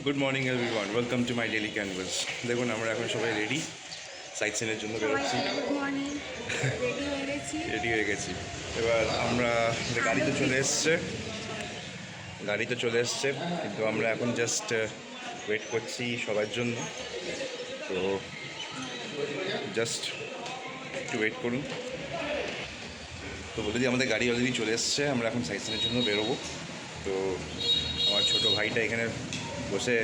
Good morning everyone, welcome to my daily canvas. দেখুন আমরা এখন সবাই রেডি, সাইট সিনের জন্য বেরোচ্ছি। গুড মর্নিং, রেডি হয়ে গেছি। রেডি হয়ে গেছি। এবার আমরা গাড়িতে চলে এসছে, কিন্তু আমরা এখন জাস্ট ওয়েট করছি সবার জন্য। তো জাস্ট একটু ওয়েট করুন। তো বলে দিই, আমাদের গাড়ি অলরেডি চলে এসছে, আমরা এখন সাইট সিনের জন্য বেরোবো। তো আমার ছোটো ভাইটা এখানে বসে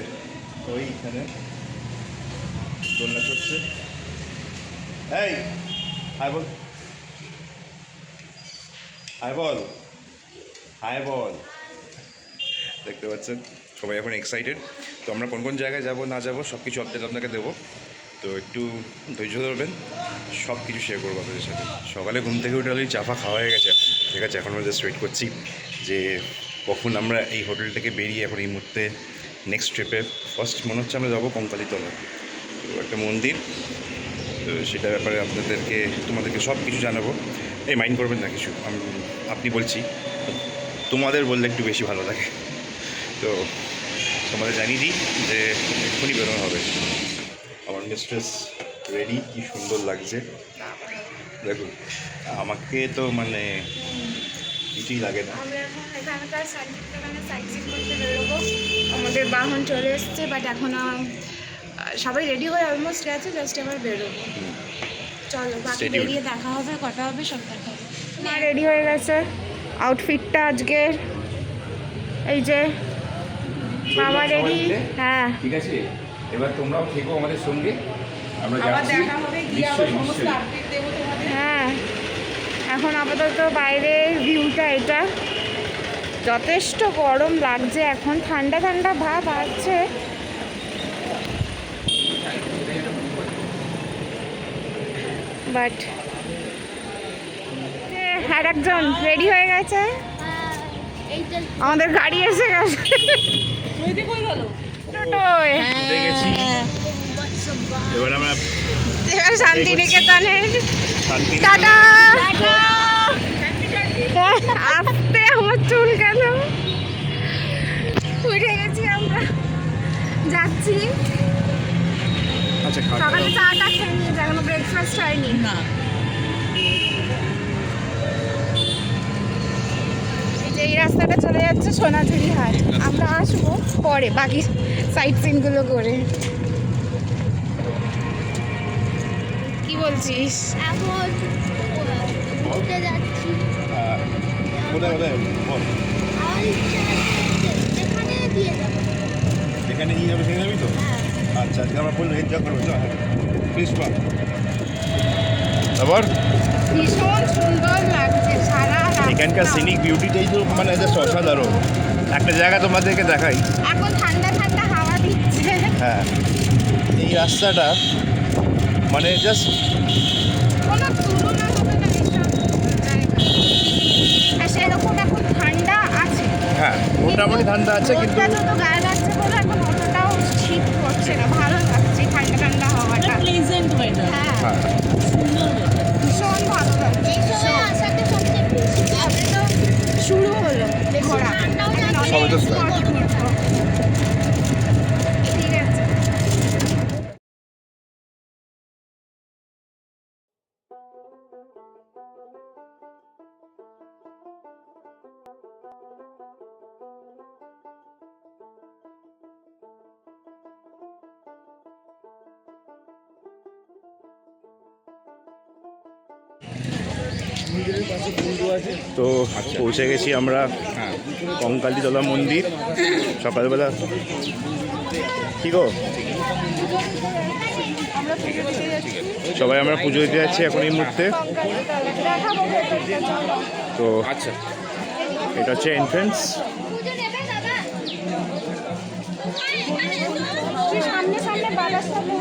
ওইখানে দোলনা চড়ছে। এই হাই বল, হাই বল, হাই বল। দেখতে পাচ্ছেন সবাই এখন এক্সাইটেড। তো আমরা কোন কোন জায়গায় যাবো না যাবো সব কিছু আপডেট আপনাকে দেবো। তো একটু ধৈর্য ধরবেন, সব কিছু শেয়ার করবো আপনাদের সাথে। সকালে ঘুম থেকে উঠে অলরেডি চা ফা খাওয়া হয়ে গেছে, ঠিক আছে। এখন আমরা জাস্ট ওয়েট করছি যে কখন আমরা এই হোটেল থেকে বেরিয়ে এখন এই মুহূর্তে নেক্সট ট্রিপে ফার্স্ট মনে হচ্ছে আমরা যাবো কঙ্কালীতলা, তো একটা মন্দির। তো সেটার ব্যাপারে তোমাদেরকে সব কিছু জানাবো। এই মাইন্ড করবেন না কিছু, আপনি বলছি, তোমাদের বললে একটু বেশি ভালো লাগে। তো তোমাদের জানিয়ে দিই যে এক্ষুনি বেরোনো হবে। আমার মিস্ট্রেস রেডি, কি সুন্দর লাগছে দেখুন। আমাকে তো মানে কিছুই লাগে না। আমরা এখন এখানকার সাইট সিন করতে বেরোবো। আমাদের বাহন চলে এসছে, বাট এখনও সবাই রেডি হয়ে অলমোস্ট গেছে, জাস্ট এবার বেরোবো। চলো বাকি বেরিয়ে দেখা হবে, কথা হবে, সব দেখা হবে। মা রেডি হয়ে গেছে, আউটফিটটা আজকের এই যে বাবা রেডি। হ্যাঁ ঠিক আছে, এবার তোমরাও থেকো আমাদের সঙ্গে, আমরা আবার যাচ্ছি। দেখা হবে, গিয়ে আবার নিশ্চয়ই সমস্ত নিশ্চয়ই। আপডেট দেবো তোমাদের। হ্যাঁ, এখন আপাতত বাইরের ভিউটা এটা, যথেষ্ট গরম লাগছে এখন, ঠান্ডা ঠান্ডা ভাব আসছে। বাট আর একজন রেডি হয়ে গেছে, আমাদের গাড়ি এসে গেছে। টোটোয়। উঠে গেছি। এবার আমরা এবার শান্তিনিকেতনের শান্তি টাটা। আসতে আমার চুল কেন, উঠে গেছি আমরা, যাচ্ছি। আচ্ছা, সকালে চাটা খেয়ে নিয়েছি, এখনো ব্রেকফাস্ট হয়নি। না এই যে এই রাস্তাটা চলে যাচ্ছে সোনাঝুরি হাট, আমরা আসবো পরে বাকি সাইট সিনগুলো করে। কি বলছিস? এখন ঘুরতে যাচ্ছি। কোথায় কোথায় বল, আমার ইচ্ছা আছে যেখানে দিয়ে যাবো। যেখানে নিয়ে যাবে সেখানে যাবি তো? আচ্ছা, আজকে আমরা ফুল এনজয় করবো, চল প্লিজ পা। তারপর ভীষণ সুন্দর লাগছে সারা রাস্তা। এখানকার সিনিক বিউটিটাই তো মানে জাস্ট অসাধারণ। একটা জায়গা তোমাদেরকে দেখাই। এখন ঠান্ডা ঠান্ডা হাওয়া দিচ্ছে। হ্যাঁ, এই রাস্তাটা মানে জাস্ট কোনো তুলনা হবে না এইসব জায়গা। আর সেরকম এখন ঠান্ডা আছে, হ্যাঁ মোটামুটি ঠান্ডা আছে, কিন্তু রোদটা তো গায়ে লাগছে বলে এখন অতটাও শীত করছে না, ভালো লাগছে ঠান্ডা ঠান্ডা হাওয়াটা। প্লেজেন্ট ওয়েদার, হ্যাঁ, হ্যাঁ সুন্দর ওয়েদার। ভীষণ ভালো লাগছে। এই সময় আসাতে সবচেয়ে বেশি সবে তো শুরু হলো ঘোরা, ঠান্ডাও এখন লাগছে, সবে তো অনেক start। spot ঘুরবো। ঠিক আছে। তো পৌঁছে গেছি আমরা কঙ্কালীতলা মন্দির সকালবেলা। কি গো, আমরা পুজো দিতে যাচ্ছি। সবাই আমরা পুজো দিতে যাচ্ছি এখন এই মুহূর্তে। দেখাবো ভেতরটা, চলো। তো আচ্ছা, এটা হচ্ছে এন্ট্রেন্স। পুজো নেবে দাদা? সামনে সামনে বাবার সামনে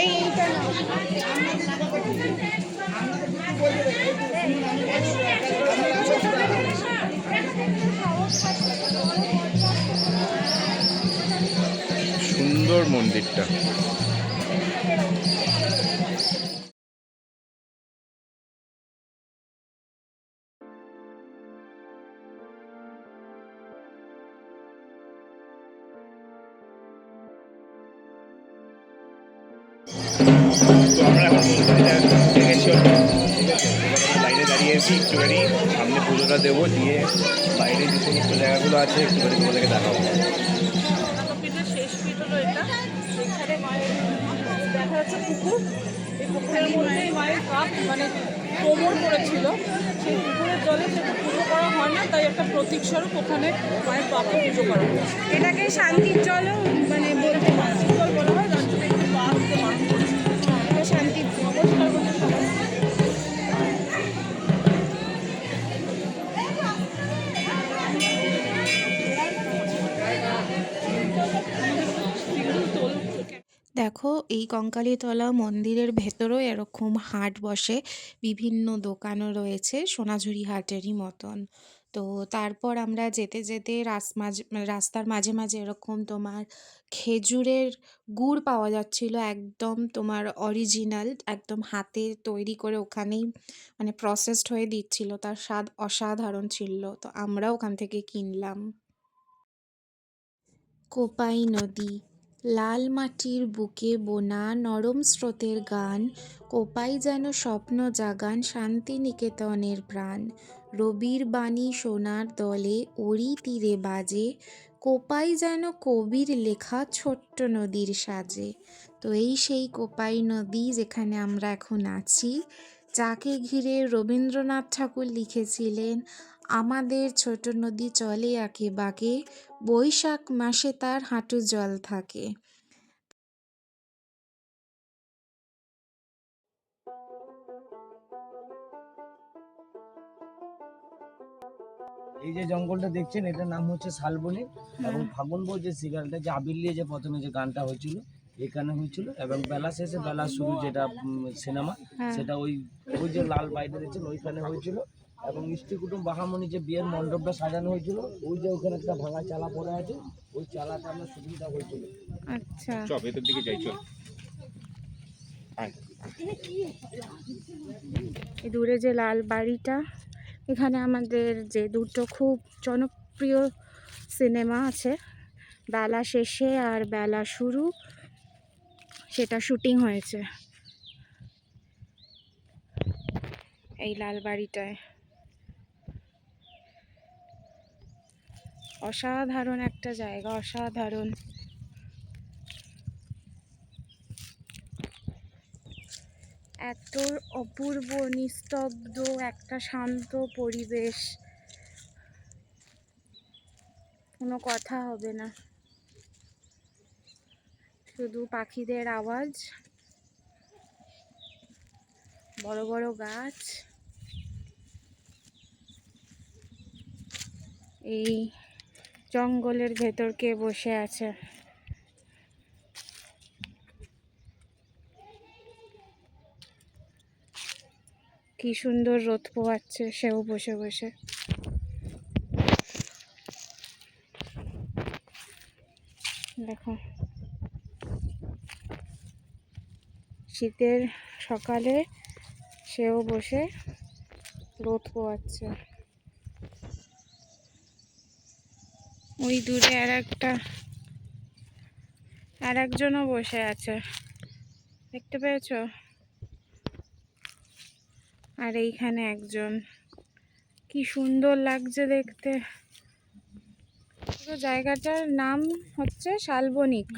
এইটা না। সুন্দর মন্দিরটা। এখন গাড়িটা লেগেছে ঠিক আছে, লাইনে দাঁড়িয়েছি একটুখানি, সামনে পুজোটা দেবো, দিয়ে বাইরে যে সমস্ত জায়গাগুলো আছে একটুখানি তোমাদেরকে দেখাবো। পিঠের শেষ পিঠ হলো এটা। এখানে মায়ের দেখা যাচ্ছে পুকুর, এই পুকুরের মধ্যেই মায়ের কাপ মানে কোমর করেছিল, সেই পুকুরের জলে সেটা পুজো করা হয় না, তাই একটা প্রতীক স্বরূপ ওখানে মায়ের পাপে পুজো করা হয়। এটাকে শান্তির জলও মানে বলতে পারে। জল বলা হয়, যার জন্য একটু পা দিতে বারণ করেছে। এটা শান্তির জল। নমস্কার করতে সবাই। দেখো এই কঙ্কালীতলা মন্দিরের ভেতরেও এরকম হাট বসে, বিভিন্ন দোকানও রয়েছে সোনাঝুরি হাটেরই মতন। তো তারপর আমরা যেতে যেতে রাস্তার মাঝে মাঝে এরকম তোমার খেজুরের গুড় পাওয়া যাচ্ছিল, একদম তোমার অরিজিনাল, একদম হাতে তৈরি করে ওখানেই মানে প্রসেসড হয়ে দিচ্ছিল, তার স্বাদ অসাধারণ ছিল, তো আমরা ওখান থেকে কিনলাম। কোপাই নদী, লাল মাটির বুকে বোনা নরম স্রোতের গান, কোপাই যেন স্বপ্ন জাগান শান্তিনিকেতনের প্রাণ, রবির বাণী সোনার দলে ওরি তীরে বাজে, কোপাই যেন কবির লেখা ছোট্ট নদীর সাজে। তো এই সেই কোপাই নদী যেখানে আমরা এখন আছি, যাকে ঘিরে রবীন্দ্রনাথ ঠাকুর লিখেছিলেন, আমাদের ছোট নদী চলে আঁকে বাঁকে, বৈশাখ মাসে তার হাঁটু জল থাকে। এই যে জঙ্গলটা দেখছেন এটার নাম হচ্ছে শালবনী, এবং ফাগুন বউ যে সিরিয়ালটা যে আবির নিয়ে যে প্রথমে যে গানটা হয়েছিল এখানে হয়েছিল, এবং বেলা শেষে বেলা শুরু যেটা সিনেমা সেটা ওই ওই যে লাল বাইরে দেখছেন ওইখানে হয়েছিল। এবং স্ত্রী কুটুম বাহামণি যে বিয়ের মণ্ডপটা সাজানো হয়েছিল, ওই যে ওখানে একটা ভাঙা চালা পড়ে আছে, ওই চালাটা আমরা শুটিংটা হয়েছিল। আচ্ছা, চল ভেতর দিকে যাই, চল। এই দূরে যে লাল বাড়িটা, এখানে আমাদের যে দুটো খুব জনপ্রিয় সিনেমা আছে, বেলা শেষে আর বেলা শুরু, সেটা শুটিং হয়েছে এই লাল বাড়িটায়। অসাধারণ একটা জায়গা, অসাধারণ। এত অপূর্ব নিস্তব্ধ একটা শান্ত পরিবেশ, কোনো কথা হবে না, শুধু পাখিদের আওয়াজ, বড় বড় গাছ, এই জঙ্গলের ভেতর কে বসে আছে। কি সুন্দর রোদ পোহাচ্ছে সেও বসে বসে। দেখো, শীতের সকালে সেও বসে রোদ পোহাচ্ছে। ওই দূরে আর একজনও বসে আছে, দেখতে পেয়েছো? আর এইখানে একজন, কি সুন্দর লাগছে দেখতে। পুরো জায়গাটার নাম হচ্ছে শালবনিক।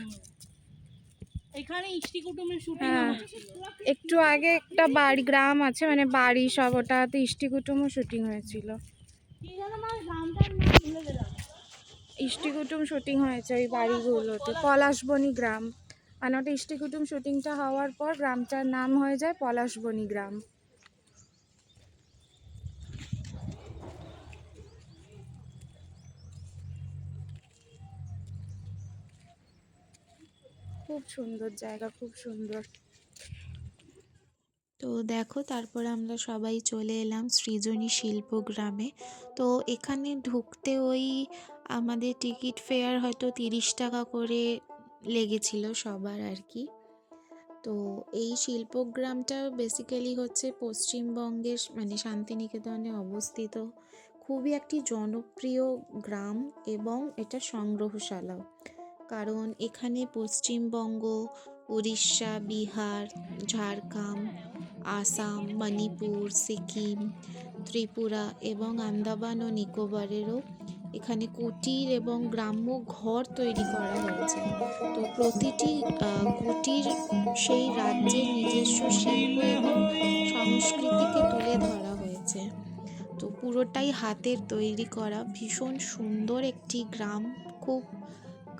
এখানে ইষ্টি কুটুমের শুটিং হ্যাঁ, হয়েছিল। একটু আগে একটা বাড়ি গ্রাম আছে, মানে বাড়ি সব, ওটাতে ইষ্টি কুটুমও শুটিং হয়েছিল। কি জানো মা, গ্রামটার নাম ভুলে গেলাম। ইষ্টি কুটুম শুটিং হয়েছে ওই বাড়িগুলোতে, পলাশবনি গ্রাম, মানে ওটা ইষ্টি কুটুম শুটিংটা হওয়ার পর গ্রামটার নাম হয়ে যায় পলাশবনি গ্রাম। খুব সুন্দর জায়গা, খুব সুন্দর। তো দেখো তারপর আমরা সবাই চলে এলাম সৃজনী শিল্পগ্রামে। তো এখানে ঢুকতে ওই আমাদের টিকিট ফেয়ার হয়তো 30 টাকা করে লেগেছিল সবার আর কি। তো এই শিল্পগ্রামটা বেসিক্যালি হচ্ছে পশ্চিমবঙ্গের মানে শান্তিনিকেতনে অবস্থিত, খুবই একটি জনপ্রিয় গ্রাম এবং এটা সংগ্রহশালাও, কারণ এখানে পশ্চিমবঙ্গ, উড়িষ্যা, বিহার, ঝাড়খণ্ড, আসাম, মণিপুর, সিকিম, ত্রিপুরা এবং আন্দামান ও নিকোবরেরও এখানে কুটির এবং গ্রাম্য ঘর তৈরি করা হয়েছে। তো প্রতিটি কুটির সেই রাজ্যের নিজস্ব শিল্প এবং সংস্কৃতিকে তুলে ধরা হয়েছে। তো পুরোটাই হাতের তৈরি করা, ভীষণ সুন্দর একটি গ্রাম, খুব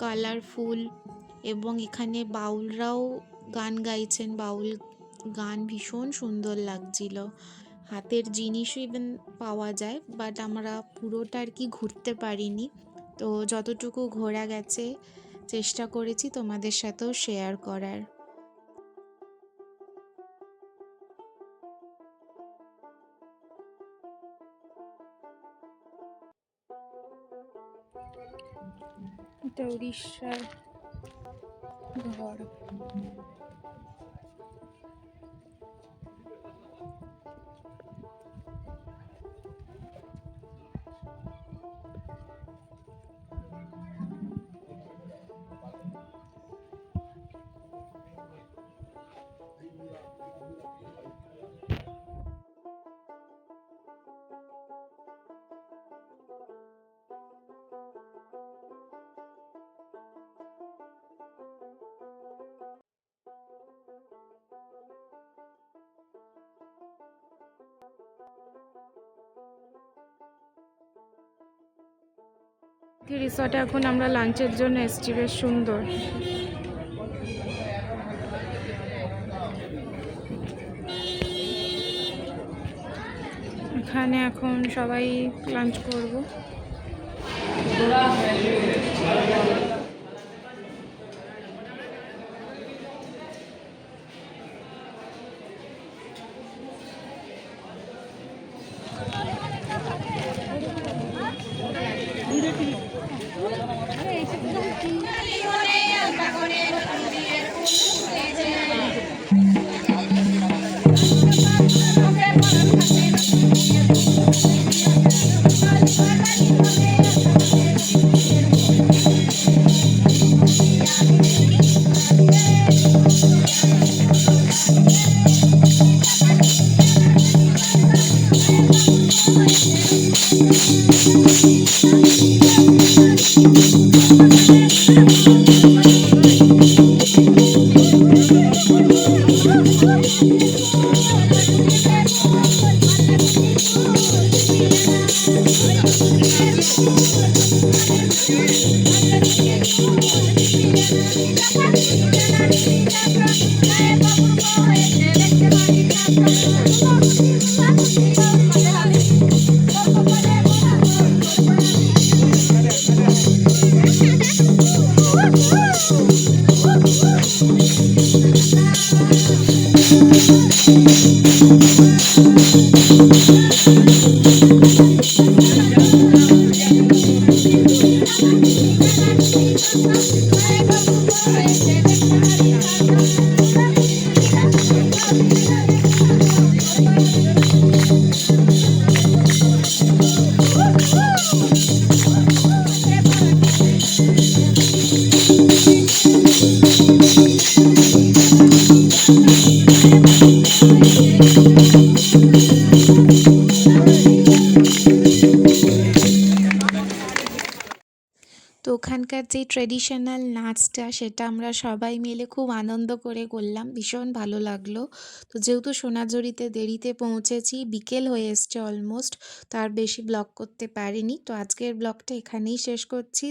কালারফুল, এবং এখানে বাউলরাও গান গাইছেন, বাউল গান ভীষণ সুন্দর লাগছিল। হাতের জিনিসও ইভেন পাওয়া যায়, বাট আমরা পুরোটা আর কি ঘুরতে পারিনি। তো যতটুকু ঘোরা গেছে চেষ্টা করেছি তোমাদের সাথেও শেয়ার করার। এটা উড়িষ্যার ঘর। রিসর্টে এখন আমরা লাঞ্চের জন্য এসেছি, বেশ সুন্দর। এখানে এখন সবাই লাঞ্চ করব। তো ওখানকার যে ট্রেডিশনাল নাচটা সেটা আমরা সবাই মিলে খুব আনন্দ করে করলাম, ভীষণ ভালো লাগলো। তো যেহেতু সোনাঝুরিতে দেরিতে পৌঁছেছি, বিকেল হয়ে এসছে অলমোস্ট, তো আর বেশি ব্লগ করতে পারিনি। তো আজকের ব্লগটা এখানেই শেষ করছি।